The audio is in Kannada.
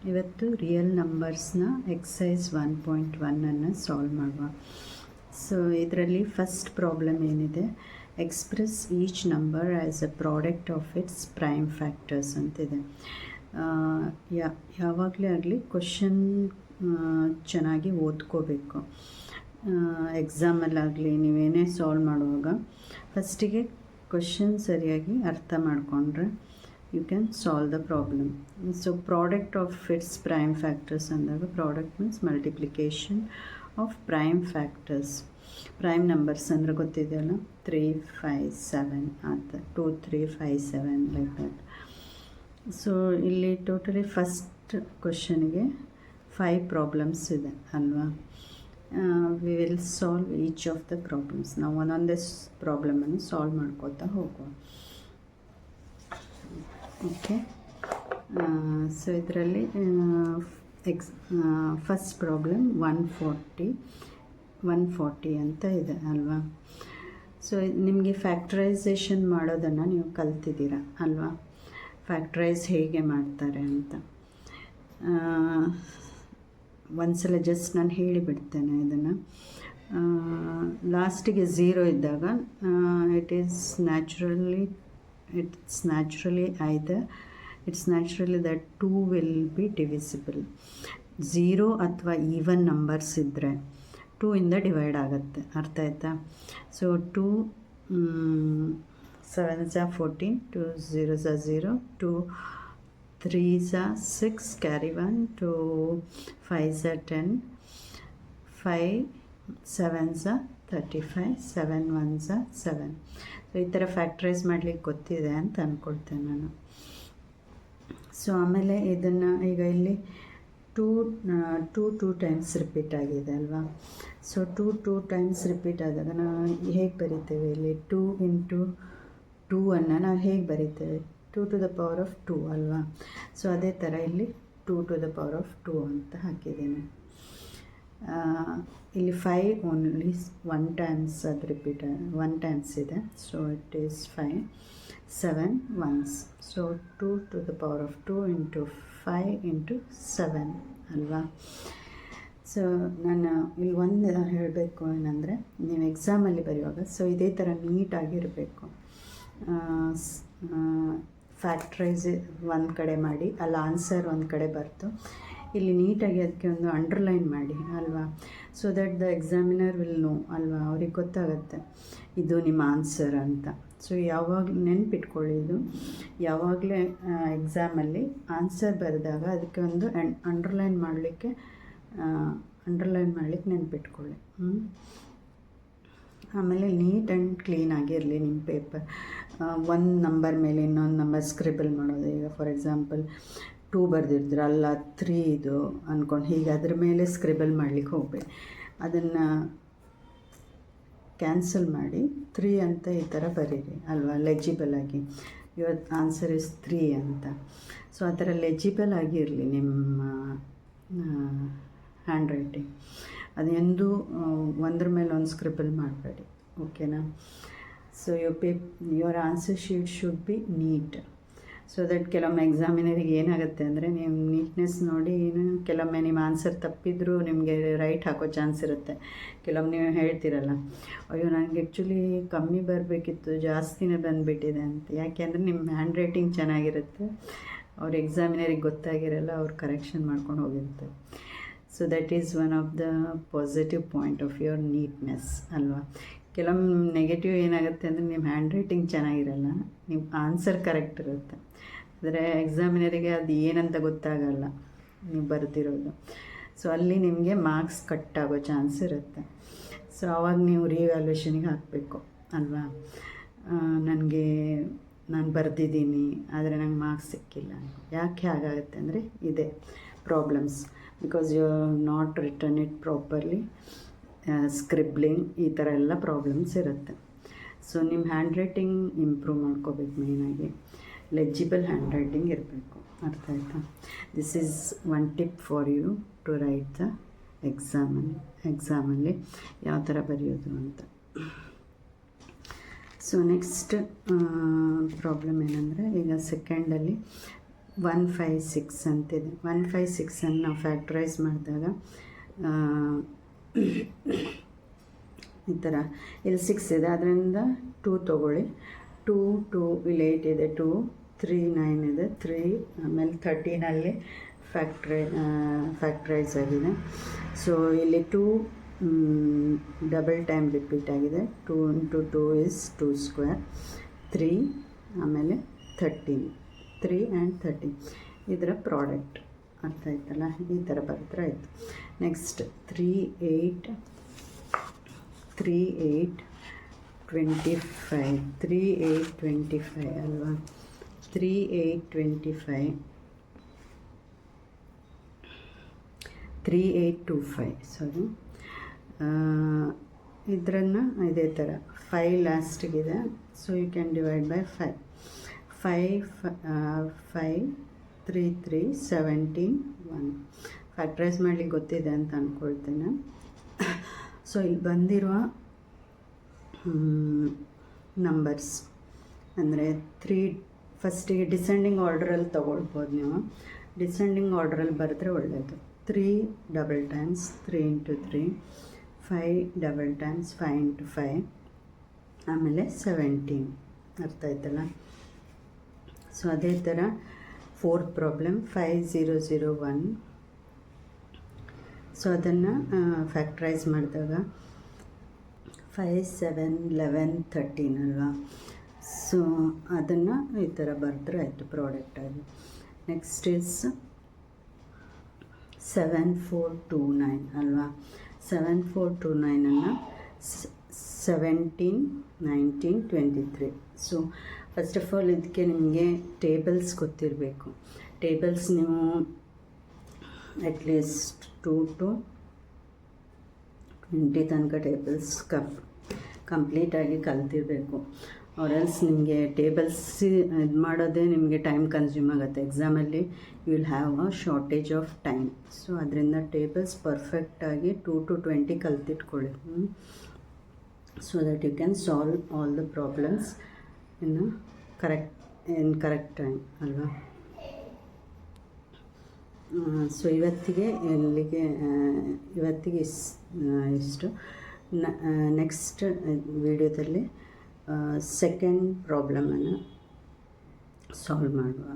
ಇವತ್ತು ರಿಯಲ್ ನಂಬರ್ಸ್ನ ಎಕ್ಸಸೈಸ್ 1.1 ಸಾಲ್ವ್ ಮಾಡುವ. ಸೊ ಇದರಲ್ಲಿ ಫಸ್ಟ್ ಪ್ರಾಬ್ಲಮ್ ಏನಿದೆ, express each number as a product of it's prime factors ಅಂತಿದೆ. ಯಾವಾಗಲೇ ಆಗಲಿ ಕ್ವಶನ್ ಚೆನ್ನಾಗಿ ಓದ್ಕೋಬೇಕು. ಎಕ್ಸಾಮಲ್ಲಾಗಲಿ ನೀವೇನೇ ಸಾಲ್ವ್ ಮಾಡುವಾಗ ಫಸ್ಟಿಗೆ ಕ್ವಶನ್ ಸರಿಯಾಗಿ ಅರ್ಥ ಮಾಡಿಕೊಂಡ್ರೆ you can solve the problem. So product of its prime factors andaga, product means multiplication of prime factors. Prime numbers andre gottideyalla 3 5 7 anta 2 3 5 7 like that. So illi totally first question ge 5 problems ide alva. We will solve each of the problems. Now ಒಂದೊಂದೇ ಪ್ರಾಬ್ಲಮ್ ಅನ್ನು ಸಾಲ್ವ್ ಮಾಡ್ಕೋತಾ ಹೋಗುವ. ಓಕೆ, ಸೊ ಇದರಲ್ಲಿ ಫಸ್ಟ್ ಪ್ರಾಬ್ಲಮ್ 140 ಅಂತ ಇದೆ ಅಲ್ವಾ. ಸೊ ನಿಮಗೆ ಫ್ಯಾಕ್ಟ್ರೈಸೇಷನ್ ಮಾಡೋದನ್ನು ನೀವು ಕಲ್ತಿದ್ದೀರಾ ಅಲ್ವಾ, ಫ್ಯಾಕ್ಟ್ರೈಸ್ ಹೇಗೆ ಮಾಡ್ತಾರೆ ಅಂತ. ಒಂದ್ಸಲ ಜಸ್ಟ್ ನಾನು ಹೇಳಿಬಿಡ್ತೇನೆ ಇದನ್ನು. ಲಾಸ್ಟಿಗೆ 0 ಇದ್ದಾಗ it's naturally that 2 will be divisible. 0 ಅಥವಾ ಈವನ್ ನಂಬರ್ಸ್ ಇದ್ದರೆ 2 ಇಂದ ಡಿವೈಡ್ ಆಗುತ್ತೆ, ಅರ್ಥ ಆಯ್ತಾ. So 2 7s are 14, 2 0s are 0, 2 3s are 6, carry 1, 2 5s are 10, 5 7s are 35, 7 1s are 7. So ಈ ಥರ ಫ್ಯಾಕ್ಟ್ರೈಸ್ ಮಾಡಲಿಕ್ಕೆ ಗೊತ್ತಿದೆ ಅಂತ ಅಂದ್ಕೊಳ್ತೇನೆ ನಾನು. ಸೊ ಆಮೇಲೆ ಇದನ್ನು ಈಗ ಇಲ್ಲಿ 2 ಟೈಮ್ಸ್ ರಿಪೀಟ್ ಆಗಿದೆ ಅಲ್ವಾ. ಸೊ 2 ಟೈಮ್ಸ್ ರಿಪೀಟ್ ಆದಾಗ ನಾವು ಹೇಗೆ ಬರಿತೇವೆ, ಇಲ್ಲಿ 2 ಇಂಟು 2 ಅನ್ನು ನಾವು ಹೇಗೆ ಬರಿತೇವೆ, 2 to the power of 2 ಅಲ್ವಾ. ಸೊ ಅದೇ ಥರ ಇಲ್ಲಿ 2 to the power of 2 ಅಂತ ಹಾಕಿದ್ದೀನಿ. ಇಲ್ಲಿ 5 ಓನ್ಲಿ 1 ಟೈಮ್ಸ್ ಅದು ರಿಪೀಟ್ 1 ಟೈಮ್ಸ್ ಇದೆ. So it is 5 7 1s. So 2 to the power of 2 into 5 into 7 ಅಲ್ವಾ. ಸೊ ನಾನು ಇಲ್ಲಿ ಒಂದು ಹೇಳಬೇಕು ಏನಂದರೆ, ನೀವು ಎಕ್ಸಾಮಲ್ಲಿ ಬರೆಯುವಾಗ ಸೊ ಇದೇ ಥರ ನೀಟಾಗಿರಬೇಕು. ಫ್ಯಾಕ್ಟ್ರೈಸ್ ಒಂದು ಕಡೆ ಮಾಡಿ, ಅಲ್ಲಿ ಆನ್ಸರ್ ಒಂದು ಕಡೆ ಬರ್ತು, ಇಲ್ಲಿ ನೀಟಾಗಿ ಅದಕ್ಕೆ ಒಂದು ಅಂಡರ್ಲೈನ್ ಮಾಡಿ ಅಲ್ವಾ. So that the examiner will know ಅಲ್ವಾ, ಅವ್ರಿಗೆ ಗೊತ್ತಾಗುತ್ತೆ ಇದು ನಿಮ್ಮ ಆನ್ಸರ್ ಅಂತ. ಸೊ ಯಾವಾಗ ನೆನ್ಪಿಟ್ಕೊಳ್ಳಿ, ಇದು ಯಾವಾಗಲೇ ಎಕ್ಸಾಮಲ್ಲಿ ಆನ್ಸರ್ ಬರೆದಾಗ ಅದಕ್ಕೆ ಒಂದು ಅಂಡರ್ಲೈನ್ ಮಾಡಲಿಕ್ಕೆ ನೆನ್ಪಿಟ್ಕೊಳ್ಳಿ. ಆಮೇಲೆ ನೀಟ್ ಆ್ಯಂಡ್ ಕ್ಲೀನಾಗಿರಲಿ ನಿಮ್ಮ ಪೇಪರ್. ಒಂದು ನಂಬರ್ ಮೇಲೆ ಇನ್ನೊಂದು ನಂಬರ್ ಸ್ಕ್ರಿಬಲ್ ಮಾಡೋದು. ಈಗ ಫಾರ್ ಎಕ್ಸಾಂಪಲ್ 2 ಬರೆದಿರ್ತೀರ, ಅಲ್ಲ 3 ಇದು ಅಂದ್ಕೊಂಡು ಹೀಗೆ ಅದ್ರ ಮೇಲೆ ಸ್ಕ್ರಿಬಲ್ ಮಾಡಲಿಕ್ಕೆ ಹೋಗಬೇಡಿ. ಅದನ್ನು ಕ್ಯಾನ್ಸಲ್ ಮಾಡಿ 3 ಅಂತ ಈ ಥರ ಬರೀರಿ ಅಲ್ವಾ, ಲೆಜಿಬಲ್ ಆಗಿ. ಯುವರ್ ಆನ್ಸರ್ ಇಸ್ 3 ಅಂತ. ಸೊ ಆ ಥರ ಲೆಜಿಬಲ್ ಆಗಿರಲಿ ನಿಮ್ಮ ಹ್ಯಾಂಡ್ ರೈಟಿಂಗ್. ಅದೆಂದೂ ಒಂದ್ರ ಮೇಲೆ ಒಂದು ಸ್ಕ್ರಿಬಲ್ ಮಾಡಬೇಡಿ, ಓಕೆನಾ. So your answer sheet should be neat. So that ಕೆಲವೊಮ್ಮೆ ಎಕ್ಸಾಮಿನರಿಗೆ ಏನಾಗುತ್ತೆ ಅಂದರೆ, ನೀವು ನೀಟ್ನೆಸ್ ನೋಡಿ ಕೆಲವೊಮ್ಮೆ ನಿಮ್ಮ ಆನ್ಸರ್ ತಪ್ಪಿದ್ರೂ ನಿಮಗೆ ರೈಟ್ ಹಾಕೋ ಚಾನ್ಸ್ ಇರುತ್ತೆ. ಕೆಲವೊಮ್ಮೆ ನೀವು ಹೇಳ್ತಿರಲ್ಲ, ಅಯ್ಯೋ ನನಗೆ ಆ್ಯಕ್ಚುಲಿ ಕಮ್ಮಿ ಬರಬೇಕಿತ್ತು, ಜಾಸ್ತಿನೇ ಬಂದುಬಿಟ್ಟಿದೆ ಅಂತ. ಯಾಕೆಂದರೆ ನಿಮ್ಮ ಹ್ಯಾಂಡ್ ರೈಟಿಂಗ್ ಚೆನ್ನಾಗಿರುತ್ತೆ, ಅವ್ರ ಎಕ್ಸಾಮಿನರಿಗೆ ಗೊತ್ತಾಗಿರಲ್ಲ, ಅವ್ರು ಕರೆಕ್ಷನ್ ಮಾಡ್ಕೊಂಡು ಹೋಗಿರ್ತಾರೆ. So that is one of the positive point of your neatness ಅಲ್ವಾ. ಕೆಲವೊಮ್ಮೆ ನೆಗೆಟಿವ್ ಏನಾಗುತ್ತೆ ಅಂದರೆ, ನಿಮ್ಮ ಹ್ಯಾಂಡ್ ರೈಟಿಂಗ್ ಚೆನ್ನಾಗಿರಲ್ಲ, ನಿಮ್ಮ ಆನ್ಸರ್ ಕರೆಕ್ಟ್ ಇರುತ್ತೆ, ಆದರೆ ಎಕ್ಸಾಮಿನರಿಗೆ ಅದು ಏನಂತ ಗೊತ್ತಾಗಲ್ಲ ನೀವು ಬರ್ತಿರೋದು. ಸೊ ಅಲ್ಲಿ ನಿಮಗೆ ಮಾರ್ಕ್ಸ್ ಕಟ್ ಆಗೋ ಚಾನ್ಸ್ ಇರುತ್ತೆ. ಸೊ ಆವಾಗ ನೀವು ರಿವ್ಯಾಲ್ಯೂಷನಿಗೆ ಹಾಕಬೇಕು ಅಲ್ವಾ. ನಾನು ಬರೆದಿದ್ದೀನಿ ಆದರೆ ನಂಗೆ ಮಾರ್ಕ್ಸ್ ಸಿಕ್ಕಿಲ್ಲ. ಯಾಕೆ ಹಾಗಾಗುತ್ತೆ ಅಂದರೆ ಇದೇ problems, because you not return it properly, scribbling, ಈ ಥರ ಎಲ್ಲ ಪ್ರಾಬ್ಲಮ್ಸ್ ಇರುತ್ತೆ. ಸೊ ನಿಮ್ಮ ಹ್ಯಾಂಡ್ ರೈಟಿಂಗ್ ಇಂಪ್ರೂವ್ ಮಾಡ್ಕೋಬೇಕು, ಮೇಯ್ನಾಗಿ ಲೆಜಿಬಲ್ ಹ್ಯಾಂಡ್ ರೈಟಿಂಗ್ ಇರಬೇಕು, ಅರ್ಥ ಆಯಿತಾ. This is one tip for you to write the ಎಕ್ಸಾಮಲ್ಲಿ ಯಾವ ಥರ ಬರೆಯೋದು ಅಂತ. ಸೊ ನೆಕ್ಸ್ಟ್ ಪ್ರಾಬ್ಲಮ್ ಏನಂದರೆ, ಈಗ ಸೆಕೆಂಡಲ್ಲಿ 156 ಅಂತಿದೆ. 156 ನಾವು ಫ್ಯಾಕ್ಟ್ರೈಸ್ ಮಾಡಿದಾಗ ಈ ಥರ ಇಲ್ಲಿ 6 ಇದೆ, ಅದರಿಂದ 2 ತೊಗೊಳ್ಳಿ. 2 ಇಲ್ಲಿ 8 ಇದೆ, 2 3 9 ಇದೆ, 3 ಆಮೇಲೆ 13 ಫ್ಯಾಕ್ಟ್ರೈಸ್ ಆಗಿದೆ. ಸೊ ಇಲ್ಲಿ 2 ಡಬಲ್ ಟೈಮ್ ರಿಪೀಟ್ ಆಗಿದೆ. 2 × 2 is 2 ಸ್ಕ್ವೇರ್. 3 ಆಮೇಲೆ 13, 3 and 13 ಇದರ ಪ್ರಾಡಕ್ಟ್. ಅರ್ಥ ಆಯ್ತಲ್ಲ? ಈ ಥರ ಬರೆದ್ರೆ ಆಯಿತು. ನೆಕ್ಸ್ಟ್ 3 8 25, 3 8 25 ಅಲ್ವಾ? 3 8 25, 3 8 25 ಸಾರಿ. ಇದನ್ನು ಇದೇ ಥರ 5 ಲಾಸ್ಟಿಗಿದೆ. So you can divide by 5. 5 3 3 17 1. Factorise ಮಾಡಲಿಕ್ಕೆ ಗೊತ್ತಿದೆ ಅಂತ ಅಂದ್ಕೊಳ್ತೇನೆ. ಸೊ ಇಲ್ಲಿ ಬಂದಿರುವ ನಂಬರ್ಸ್ ಅಂದರೆ 3 ಫಸ್ಟಿಗೆ ಡಿಸೆಂಡಿಂಗ್ ಆರ್ಡ್ರಲ್ಲಿ ತೊಗೊಳ್ಬೋದು ನೀವು. ಡಿಸೆಂಡಿಂಗ್ ಆರ್ಡ್ರಲ್ಲಿ ಬರೆದ್ರೆ ಒಳ್ಳೆಯದು. 3 ಡಬಲ್ ಟೈಮ್ಸ್ 3 × 3, 5 ಡಬಲ್ ಟೈಮ್ಸ್ 5 × 5, ಆಮೇಲೆ 17. ಅರ್ಥ ಆಯ್ತಲ್ಲ? ಸೊ ಅದೇ ಥರ 4th ಪ್ರಾಬ್ಲಮ್ 5001. ಸೊ ಅದನ್ನು ಫ್ಯಾಕ್ಟ್ರೈಸ್ ಮಾಡಿದಾಗ 5 7 11 13 ಅಲ್ವಾ? ಸೊ ಅದನ್ನು ಈ ಥರ ಬರೆದ್ರೆ ಆಯಿತು ಪ್ರಾಡಕ್ಟ್ ಆಗಿ. ನೆಕ್ಸ್ಟ್ ಇಸ್ 7429 ಅಲ್ವಾ? 7429 17 19 23. ಸೊ ಫಸ್ಟ್ ಆಫ್ ಆಲ್ ಇದಕ್ಕೆ ನಿಮಗೆ ಟೇಬಲ್ಸ್ ಗೊತ್ತಿರಬೇಕು. ಟೇಬಲ್ಸ್ ನೀವು ಅಟ್ಲೀಸ್ಟ್ 2 to 20 ತನಕ ಟೇಬಲ್ಸ್ ಕಂಪ್ಲೀಟಾಗಿ ಕಲ್ತಿರಬೇಕು. ಆರ್ಎಲ್ಸ್ ನಿಮಗೆ ಟೇಬಲ್ಸ್ ಇದು ಮಾಡೋದೇ ನಿಮಗೆ ಟೈಮ್ ಕನ್ಸ್ಯೂಮ್ ಆಗುತ್ತೆ. ಎಕ್ಸಾಮಲ್ಲಿ you will have a shortage of time. So ಅದರಿಂದ ಟೇಬಲ್ಸ್ ಪರ್ಫೆಕ್ಟಾಗಿ 2 to 20 ಕಲ್ತಿಟ್ಕೊಳ್ಳಿ. So that you can solve all the problems in correct time ಅಲ್ವಾ? ಸೊ ಇವತ್ತಿಗೆ ಇಷ್ಟು. ನೆಕ್ಸ್ಟ್ ವಿಡಿಯೋದಲ್ಲಿ ಸೆಕೆಂಡ್ ಪ್ರಾಬ್ಲಮನ್ನು ಸಾಲ್ವ್ ಮಾಡುವ.